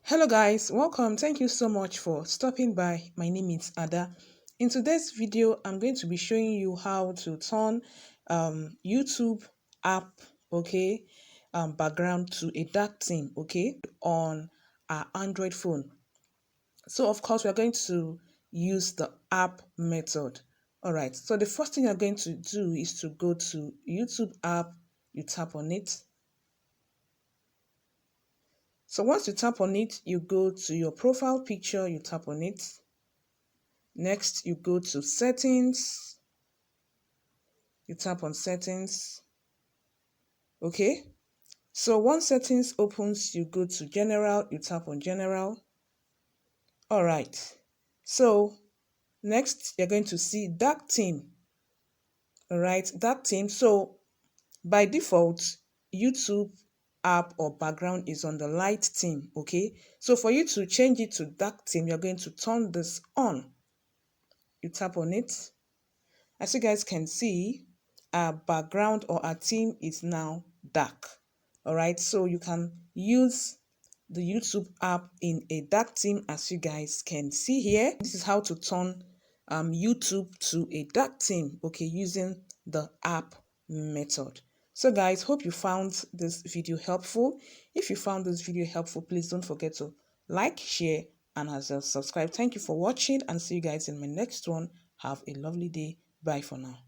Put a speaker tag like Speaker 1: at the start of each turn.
Speaker 1: Hello guys, welcome. Thank you so much for stopping by. My name is Ada. In today's video, I'm going to be showing you how to turn YouTube app, okay, background to a dark theme, okay, on our Android phone. So of course, we're going to use the app method. All right, so the first thing you're going to do is to go to YouTube app, you tap on it. So once you tap on it, you go to your profile picture, you tap on it. Next, you go to settings, you tap on settings. Okay, so once settings opens, you go to general, you tap on general. All right, so next you're going to see dark theme. All right, dark theme. So by default, YouTube app or background is on the light theme. Okay, so for you to change it to dark theme, you're going to turn this on. You tap on it. As you guys can see, our background or our theme is now dark. All right, so you can use the YouTube app in a dark theme, as you guys can see here. This is how to turn YouTube to a dark theme, okay, using the app method. So guys, hope you found this video helpful. If you found this video helpful, please don't forget to like, share, and as well subscribe. Thank you for watching, and see you guys in my next one. Have a lovely day. Bye for now.